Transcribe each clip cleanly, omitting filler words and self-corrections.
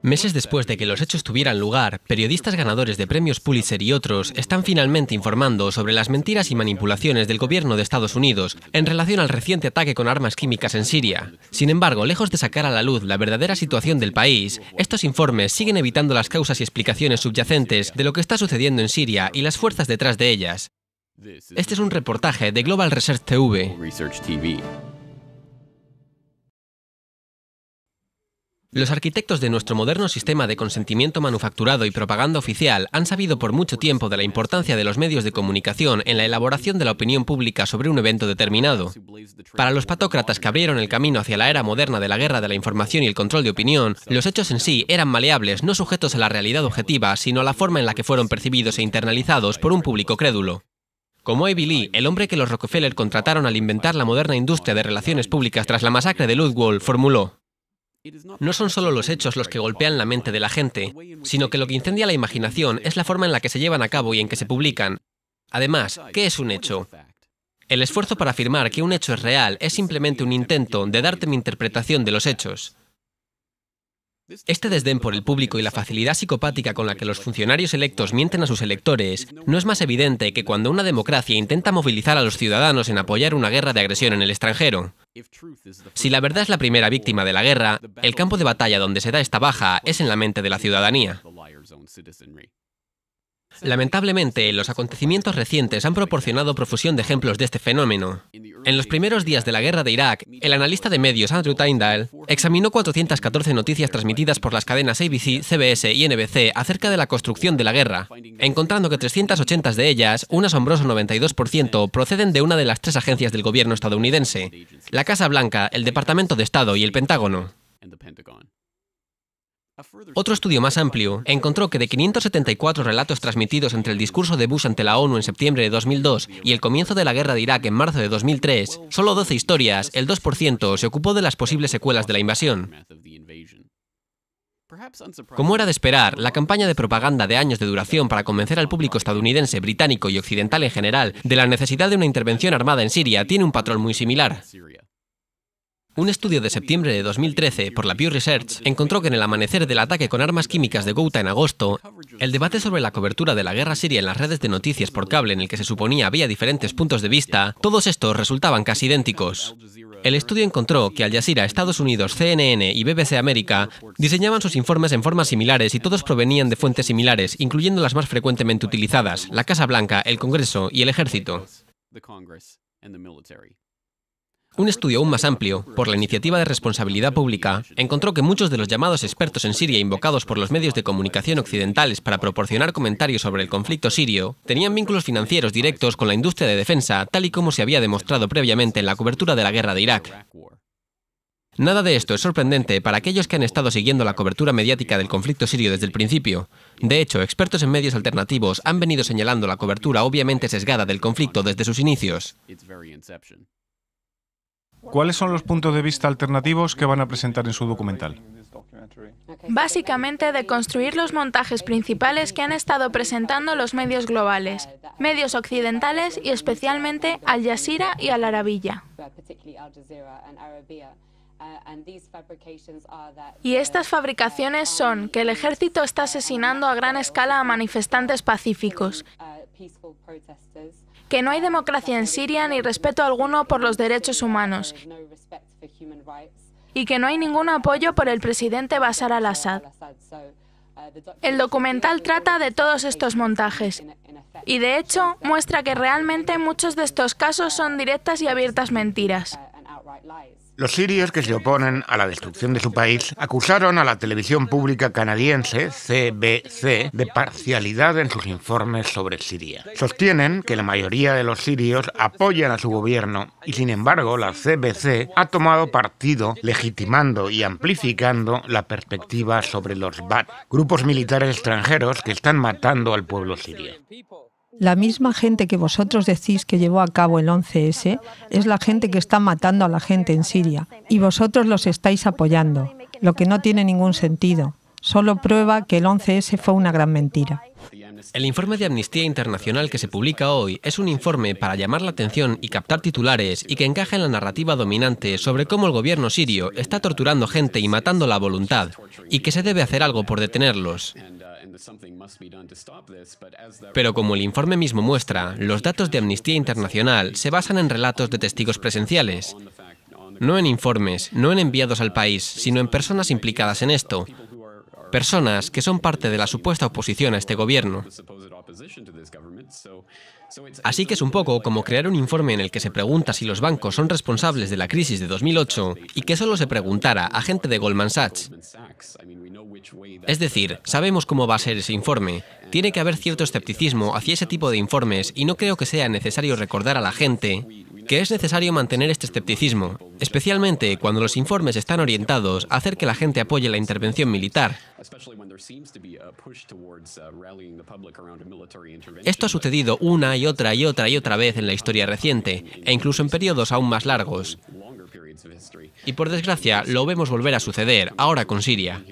Meses después de que los hechos tuvieran lugar, periodistas ganadores de premios Pulitzer y otros están finalmente informando sobre las mentiras y manipulaciones del gobierno de Estados Unidos en relación al reciente ataque con armas químicas en Siria. Sin embargo, lejos de sacar a la luz la verdadera situación del país, estos informes siguen evitando las causas y explicaciones subyacentes de lo que está sucediendo en Siria y las fuerzas detrás de ellas. Este es un reportaje de Global Research TV. Los arquitectos de nuestro moderno sistema de consentimiento manufacturado y propaganda oficial han sabido por mucho tiempo de la importancia de los medios de comunicación en la elaboración de la opinión pública sobre un evento determinado. Para los patócratas que abrieron el camino hacia la era moderna de la guerra de la información y el control de opinión, los hechos en sí eran maleables, no sujetos a la realidad objetiva, sino a la forma en la que fueron percibidos e internalizados por un público crédulo. Como Avi Lee, el hombre que los Rockefeller contrataron al inventar la moderna industria de relaciones públicas tras la masacre de Ludwig, formuló: no son solo los hechos los que golpean la mente de la gente, sino que lo que incendia la imaginación es la forma en la que se llevan a cabo y en que se publican. Además, ¿qué es un hecho? El esfuerzo para afirmar que un hecho es real es simplemente un intento de darte mi interpretación de los hechos. Este desdén por el público y la facilidad psicopática con la que los funcionarios electos mienten a sus electores no es más evidente que cuando una democracia intenta movilizar a los ciudadanos en apoyar una guerra de agresión en el extranjero. Si la verdad es la primera víctima de la guerra, el campo de batalla donde se da esta baja es en la mente de la ciudadanía. Lamentablemente, los acontecimientos recientes han proporcionado profusión de ejemplos de este fenómeno. En los primeros días de la guerra de Irak, el analista de medios Andrew Tyndall examinó 414 noticias transmitidas por las cadenas ABC, CBS y NBC acerca de la construcción de la guerra, encontrando que 380 de ellas, un asombroso 92%, proceden de una de las tres agencias del gobierno estadounidense: la Casa Blanca, el Departamento de Estado y el Pentágono. Otro estudio más amplio encontró que de 574 relatos transmitidos entre el discurso de Bush ante la ONU en septiembre de 2002 y el comienzo de la guerra de Irak en marzo de 2003, solo 12 historias, el 2%, se ocupó de las posibles secuelas de la invasión. Como era de esperar, la campaña de propaganda de años de duración para convencer al público estadounidense, británico y occidental en general de la necesidad de una intervención armada en Siria tiene un patrón muy similar. Un estudio de septiembre de 2013 por la Pew Research encontró que en el amanecer del ataque con armas químicas de Ghouta en agosto, el debate sobre la cobertura de la guerra siria en las redes de noticias por cable en el que se suponía había diferentes puntos de vista, todos estos resultaban casi idénticos. El estudio encontró que Al Jazeera, Estados Unidos, CNN y BBC América diseñaban sus informes en formas similares y todos provenían de fuentes similares, incluyendo las más frecuentemente utilizadas: la Casa Blanca, el Congreso y el Ejército. Un estudio aún más amplio, por la Iniciativa de Responsabilidad Pública, encontró que muchos de los llamados expertos en Siria invocados por los medios de comunicación occidentales para proporcionar comentarios sobre el conflicto sirio tenían vínculos financieros directos con la industria de defensa, tal y como se había demostrado previamente en la cobertura de la guerra de Irak. Nada de esto es sorprendente para aquellos que han estado siguiendo la cobertura mediática del conflicto sirio desde el principio. De hecho, expertos en medios alternativos han venido señalando la cobertura obviamente sesgada del conflicto desde sus inicios. ¿Cuáles son los puntos de vista alternativos que van a presentar en su documental? Básicamente, deconstruir los montajes principales que han estado presentando los medios globales, medios occidentales y especialmente Al Jazeera y Al Arabiya. Y estas fabricaciones son que el ejército está asesinando a gran escala a manifestantes pacíficos, que no hay democracia en Siria ni respeto alguno por los derechos humanos, y que no hay ningún apoyo por el presidente Bashar al-Assad. El documental trata de todos estos montajes, y de hecho muestra que realmente muchos de estos casos son directas y abiertas mentiras. Los sirios que se oponen a la destrucción de su país acusaron a la televisión pública canadiense, CBC, de parcialidad en sus informes sobre Siria. Sostienen que la mayoría de los sirios apoyan a su gobierno y, sin embargo, la CBC ha tomado partido legitimando y amplificando la perspectiva sobre los Ba'ath, grupos militares extranjeros que están matando al pueblo sirio. La misma gente que vosotros decís que llevó a cabo el 11S es la gente que está matando a la gente en Siria, y vosotros los estáis apoyando, lo que no tiene ningún sentido. Solo prueba que el 11S fue una gran mentira. El informe de Amnistía Internacional que se publica hoy es un informe para llamar la atención y captar titulares y que encaja en la narrativa dominante sobre cómo el gobierno sirio está torturando gente y matándola a voluntad, y que se debe hacer algo por detenerlos. Pero como el informe mismo muestra, los datos de Amnistía Internacional se basan en relatos de testigos presenciales. No en informes, no en enviados al país, sino en personas implicadas en esto. Personas que son parte de la supuesta oposición a este gobierno. Así que es un poco como crear un informe en el que se pregunta si los bancos son responsables de la crisis de 2008 y que solo se preguntara a gente de Goldman Sachs. Es decir, sabemos cómo va a ser ese informe. Tiene que haber cierto escepticismo hacia ese tipo de informes y no creo que sea necesario recordar a la gente que es necesario mantener este escepticismo, especialmente cuando los informes están orientados a hacer que la gente apoye la intervención militar. Esto ha sucedido una y otra y otra y otra vez en la historia reciente, e incluso en periodos aún más largos. Y por desgracia, lo vemos volver a suceder, ahora con Siria.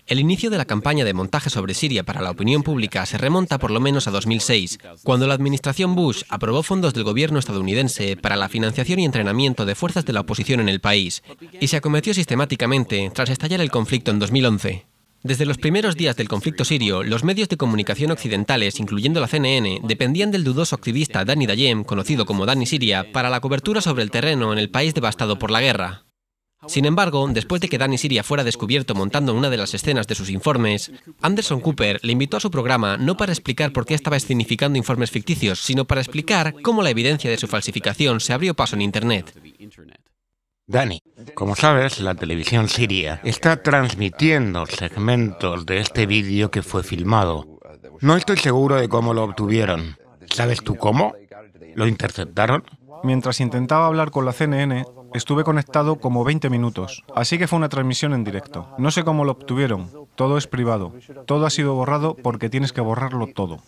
El inicio de la campaña de montaje sobre Siria para la opinión pública se remonta por lo menos a 2006, cuando la administración Bush aprobó fondos del gobierno estadounidense para la financiación y entrenamiento de fuerzas de la oposición en el país, y se acometió sistemáticamente tras estallar el conflicto en 2011. Desde los primeros días del conflicto sirio, los medios de comunicación occidentales, incluyendo la CNN, dependían del dudoso activista Dani Dayem, conocido como Dani Siria, para la cobertura sobre el terreno en el país devastado por la guerra. Sin embargo, después de que Dani Siria fuera descubierto montando una de las escenas de sus informes, Anderson Cooper le invitó a su programa no para explicar por qué estaba escenificando informes ficticios, sino para explicar cómo la evidencia de su falsificación se abrió paso en Internet. Dani, como sabes, la televisión siria está transmitiendo segmentos de este vídeo que fue filmado. No estoy seguro de cómo lo obtuvieron. ¿Sabes tú cómo? ¿Lo interceptaron? Mientras intentaba hablar con la CNN, estuve conectado como 20 minutos, así que fue una transmisión en directo. No sé cómo lo obtuvieron, todo es privado. Todo ha sido borrado porque tienes que borrarlo todo.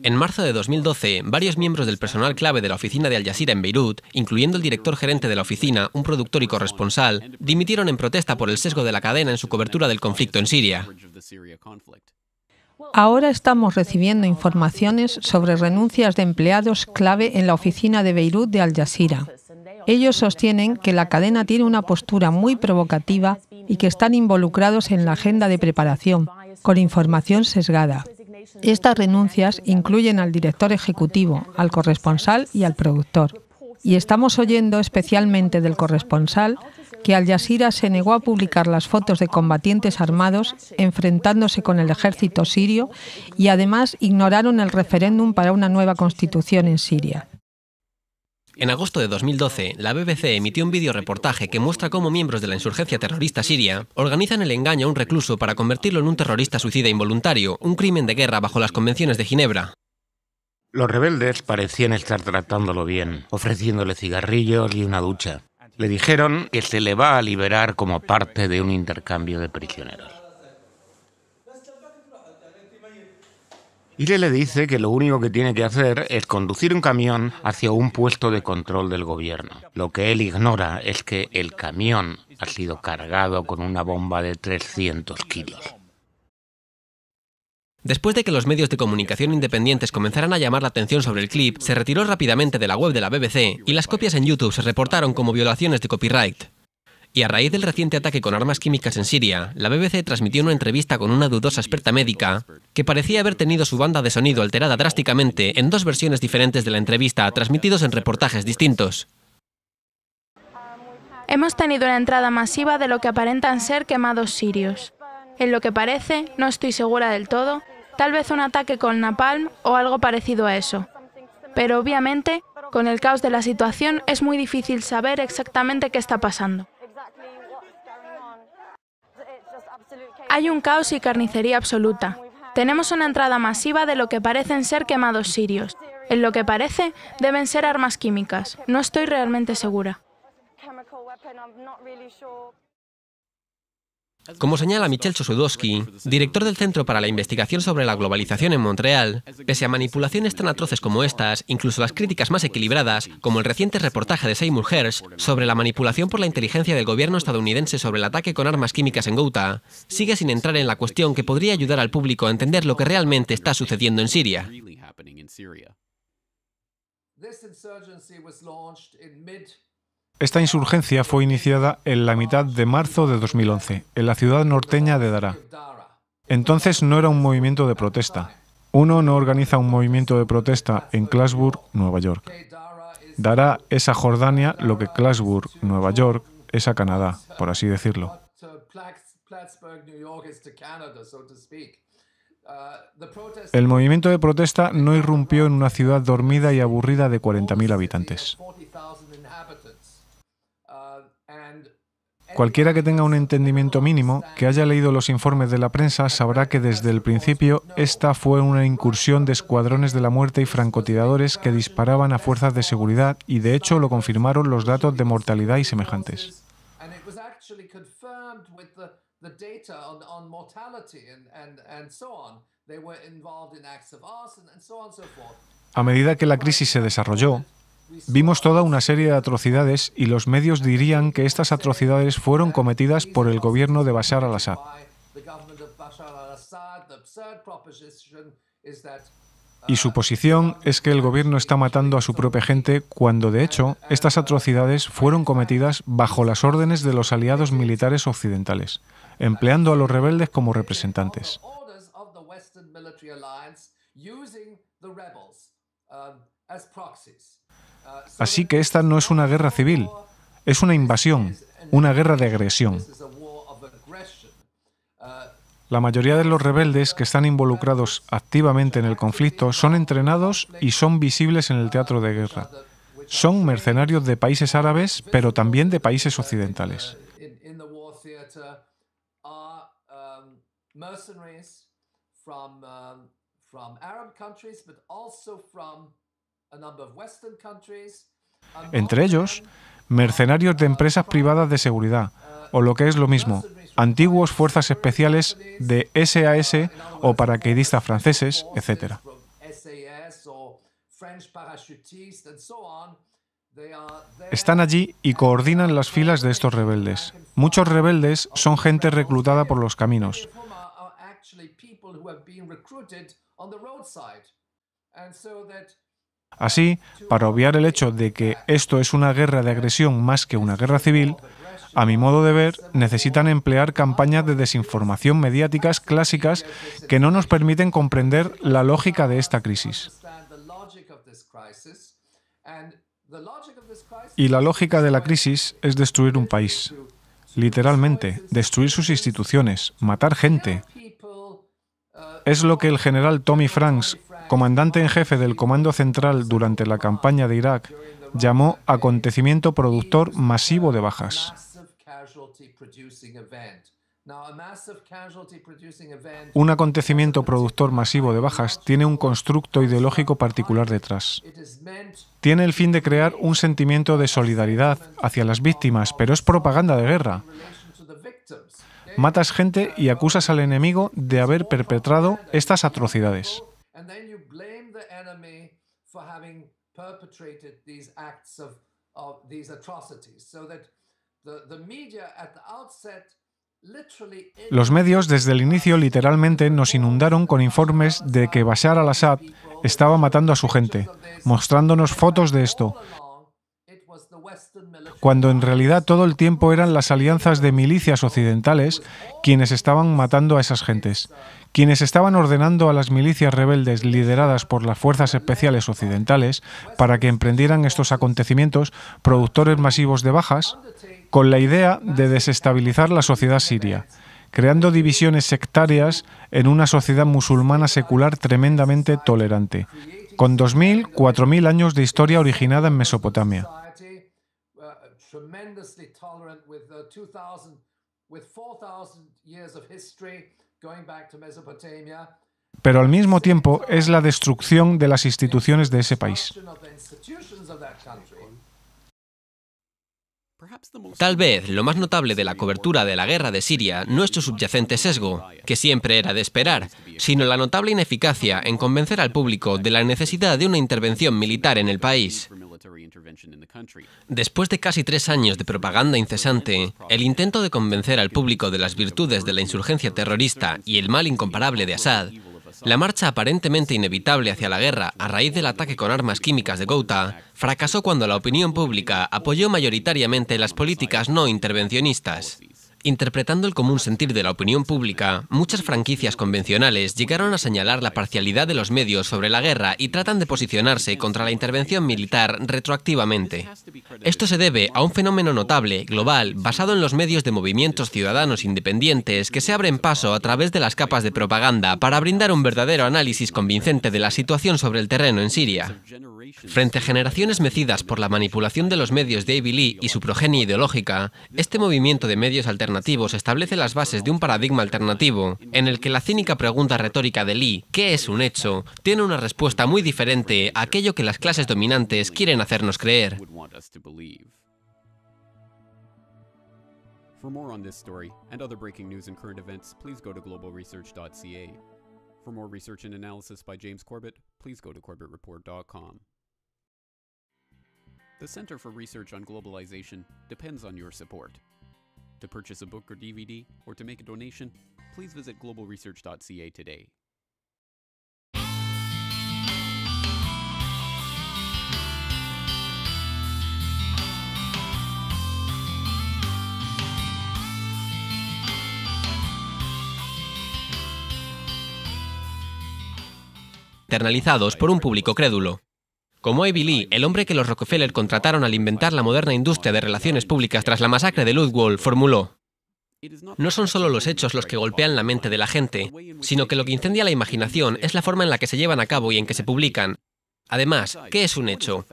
En marzo de 2012, varios miembros del personal clave de la oficina de Al Jazeera en Beirut, incluyendo el director gerente de la oficina, un productor y corresponsal, dimitieron en protesta por el sesgo de la cadena en su cobertura del conflicto en Siria. Ahora estamos recibiendo informaciones sobre renuncias de empleados clave en la oficina de Beirut de Al Jazeera. Ellos sostienen que la cadena tiene una postura muy provocativa y que están involucrados en la agenda de preparación, con información sesgada. Estas renuncias incluyen al director ejecutivo, al corresponsal y al productor. Y estamos oyendo especialmente del corresponsal que Al Jazeera se negó a publicar las fotos de combatientes armados enfrentándose con el ejército sirio y además ignoraron el referéndum para una nueva constitución en Siria. En agosto de 2012, la BBC emitió un videoreportaje que muestra cómo miembros de la insurgencia terrorista siria organizan el engaño a un recluso para convertirlo en un terrorista suicida involuntario, un crimen de guerra bajo las convenciones de Ginebra. Los rebeldes parecían estar tratándolo bien, ofreciéndole cigarrillos y una ducha. Le dijeron que se le va a liberar como parte de un intercambio de prisioneros. Y le dice que lo único que tiene que hacer es conducir un camión hacia un puesto de control del gobierno. Lo que él ignora es que el camión ha sido cargado con una bomba de 300 kilos. Después de que los medios de comunicación independientes comenzaran a llamar la atención sobre el clip, se retiró rápidamente de la web de la BBC y las copias en YouTube se reportaron como violaciones de copyright. Y a raíz del reciente ataque con armas químicas en Siria, la BBC transmitió una entrevista con una dudosa experta médica que parecía haber tenido su banda de sonido alterada drásticamente en dos versiones diferentes de la entrevista, transmitidos en reportajes distintos. Hemos tenido una entrada masiva de lo que aparentan ser quemados sirios. En lo que parece, no estoy segura del todo, tal vez un ataque con napalm o algo parecido a eso. Pero obviamente, con el caos de la situación es muy difícil saber exactamente qué está pasando. Hay un caos y carnicería absoluta. Tenemos una entrada masiva de lo que parecen ser quemados sirios. En lo que parece, deben ser armas químicas. No estoy realmente segura. Como señala Michel Chossudovsky, director del Centro para la Investigación sobre la Globalización en Montreal, pese a manipulaciones tan atroces como estas, incluso las críticas más equilibradas, como el reciente reportaje de Seymour Hersh sobre la manipulación por la inteligencia del gobierno estadounidense sobre el ataque con armas químicas en Ghouta, sigue sin entrar en la cuestión que podría ayudar al público a entender lo que realmente está sucediendo en Siria. Esta insurgencia fue iniciada en la mitad de marzo de 2011, en la ciudad norteña de Daraa. Entonces no era un movimiento de protesta. Uno no organiza un movimiento de protesta en Clarksburg, Nueva York. Daraa es a Jordania lo que Clarksburg, Nueva York, es a Canadá, por así decirlo. El movimiento de protesta no irrumpió en una ciudad dormida y aburrida de 40.000 habitantes. Cualquiera que tenga un entendimiento mínimo, que haya leído los informes de la prensa, sabrá que desde el principio esta fue una incursión de escuadrones de la muerte y francotiradores que disparaban a fuerzas de seguridad y de hecho lo confirmaron los datos de mortalidad y semejantes. A medida que la crisis se desarrolló, vimos toda una serie de atrocidades y los medios dirían que estas atrocidades fueron cometidas por el gobierno de Bashar al-Assad. Y su posición es que el gobierno está matando a su propia gente cuando, de hecho, estas atrocidades fueron cometidas bajo las órdenes de los aliados militares occidentales, empleando a los rebeldes como representantes. Así que esta no es una guerra civil, es una invasión, una guerra de agresión. La mayoría de los rebeldes que están involucrados activamente en el conflicto son entrenados y son visibles en el teatro de guerra. Son mercenarios de países árabes, pero también de países occidentales. Entre ellos, mercenarios de empresas privadas de seguridad, o lo que es lo mismo, antiguos fuerzas especiales de SAS o paracaidistas franceses, etc. Están allí y coordinan las filas de estos rebeldes. Muchos rebeldes son gente reclutada por los caminos. Así, para obviar el hecho de que esto es una guerra de agresión más que una guerra civil, a mi modo de ver, necesitan emplear campañas de desinformación mediáticas clásicas que no nos permiten comprender la lógica de esta crisis. Y la lógica de la crisis es destruir un país. Literalmente, destruir sus instituciones, matar gente. Es lo que el general Tommy Franks, comandante en jefe del Comando Central durante la campaña de Irak, llamó acontecimiento productor masivo de bajas. Un acontecimiento productor masivo de bajas tiene un constructo ideológico particular detrás. Tiene el fin de crear un sentimiento de solidaridad hacia las víctimas, pero es propaganda de guerra. Matas gente y acusas al enemigo de haber perpetrado estas atrocidades. Los medios desde el inicio literalmente nos inundaron con informes de que Bashar al-Assad estaba matando a su gente, mostrándonos fotos de esto, cuando en realidad todo el tiempo eran las alianzas de milicias occidentales quienes estaban matando a esas gentes, quienes estaban ordenando a las milicias rebeldes lideradas por las fuerzas especiales occidentales para que emprendieran estos acontecimientos productores masivos de bajas, con la idea de desestabilizar la sociedad siria, creando divisiones sectarias en una sociedad musulmana secular tremendamente tolerante, con 2.000, 4.000 años de historia originada en Mesopotamia. Pero al mismo tiempo es la destrucción de las instituciones de ese país. Tal vez lo más notable de la cobertura de la guerra de Siria no es su subyacente sesgo, que siempre era de esperar, sino la notable ineficacia en convencer al público de la necesidad de una intervención militar en el país. Después de casi 3 años de propaganda incesante, el intento de convencer al público de las virtudes de la insurgencia terrorista y el mal incomparable de Assad, la marcha aparentemente inevitable hacia la guerra a raíz del ataque con armas químicas de Ghouta fracasó cuando la opinión pública apoyó mayoritariamente las políticas no intervencionistas. Interpretando el común sentir de la opinión pública, muchas franquicias convencionales llegaron a señalar la parcialidad de los medios sobre la guerra y tratan de posicionarse contra la intervención militar retroactivamente. Esto se debe a un fenómeno notable, global, basado en los medios de movimientos ciudadanos independientes que se abren paso a través de las capas de propaganda para brindar un verdadero análisis convincente de la situación sobre el terreno en Siria. Frente a generaciones mecidas por la manipulación de los medios de Avi Lee y su progenie ideológica, este movimiento de medios alternativos establece las bases de un paradigma alternativo, en el que la cínica pregunta retórica de Lee, ¿qué es un hecho?, tiene una respuesta muy diferente a aquello que las clases dominantes quieren hacernos creer. For more on this story and other breaking news and current events, please go to globalresearch.ca. For more research and analysis by James Corbett, please go to corbettreport.com. The Center for Research on Globalization depends on your support. To purchase a book or DVD, or to make a donation, please visit globalresearch.ca today. Internalizados por un público crédulo. Como Avi Lee, el hombre que los Rockefeller contrataron al inventar la moderna industria de relaciones públicas tras la masacre de Ludwig, formuló: no son solo los hechos los que golpean la mente de la gente, sino que lo que incendia la imaginación es la forma en la que se llevan a cabo y en que se publican. Además, ¿qué es un hecho?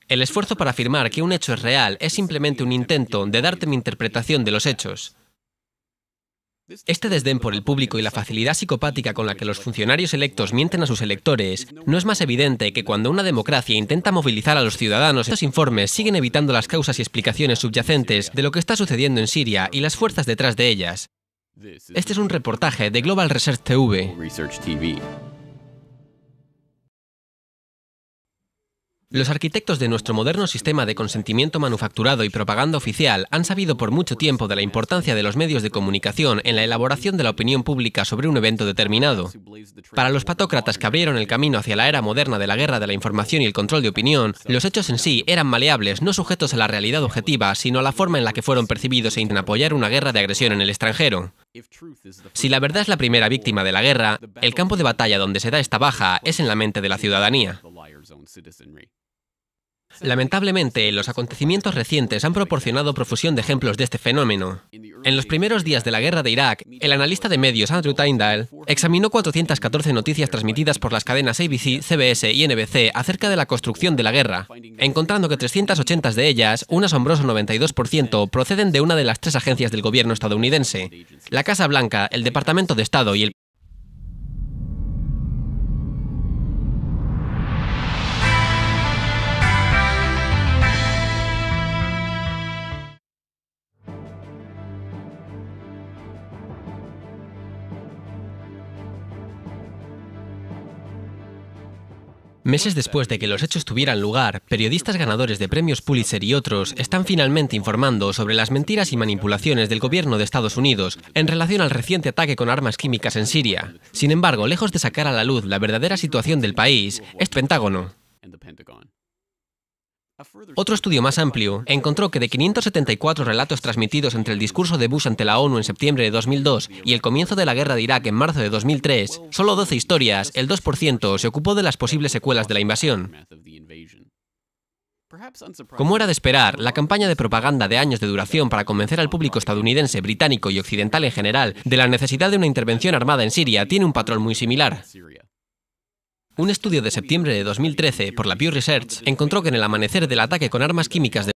El esfuerzo para afirmar que un hecho es real es simplemente un intento de darte mi interpretación de los hechos. Este desdén por el público y la facilidad psicopática con la que los funcionarios electos mienten a sus electores no es más evidente que cuando una democracia intenta movilizar a los ciudadanos. Estos informes siguen evitando las causas y explicaciones subyacentes de lo que está sucediendo en Siria y las fuerzas detrás de ellas. Este es un reportaje de Global Research TV. Los arquitectos de nuestro moderno sistema de consentimiento manufacturado y propaganda oficial han sabido por mucho tiempo de la importancia de los medios de comunicación en la elaboración de la opinión pública sobre un evento determinado. Para los patócratas que abrieron el camino hacia la era moderna de la guerra de la información y el control de opinión, los hechos en sí eran maleables, no sujetos a la realidad objetiva, sino a la forma en la que fueron percibidos e intentan apoyar una guerra de agresión en el extranjero. Si la verdad es la primera víctima de la guerra, el campo de batalla donde se da esta baja es en la mente de la ciudadanía. Lamentablemente, los acontecimientos recientes han proporcionado profusión de ejemplos de este fenómeno. En los primeros días de la guerra de Irak, el analista de medios Andrew Tyndall examinó 414 noticias transmitidas por las cadenas ABC, CBS y NBC acerca de la construcción de la guerra, encontrando que 380 de ellas, un asombroso 92%, proceden de una de las 3 agencias del gobierno estadounidense: la Casa Blanca, el Departamento de Estado y el Meses después de que los hechos tuvieran lugar, periodistas ganadores de premios Pulitzer y otros están finalmente informando sobre las mentiras y manipulaciones del gobierno de Estados Unidos en relación al reciente ataque con armas químicas en Siria. Sin embargo, lejos de sacar a la luz la verdadera situación del país, es Pentágono. Otro estudio más amplio encontró que de 574 relatos transmitidos entre el discurso de Bush ante la ONU en septiembre de 2002 y el comienzo de la guerra de Irak en marzo de 2003, solo 12 historias, el 2%, se ocupó de las posibles secuelas de la invasión. Como era de esperar, la campaña de propaganda de años de duración para convencer al público estadounidense, británico y occidental en general de la necesidad de una intervención armada en Siria tiene un patrón muy similar. Un estudio de septiembre de 2013 por la Pew Research encontró que en el amanecer del ataque con armas químicas de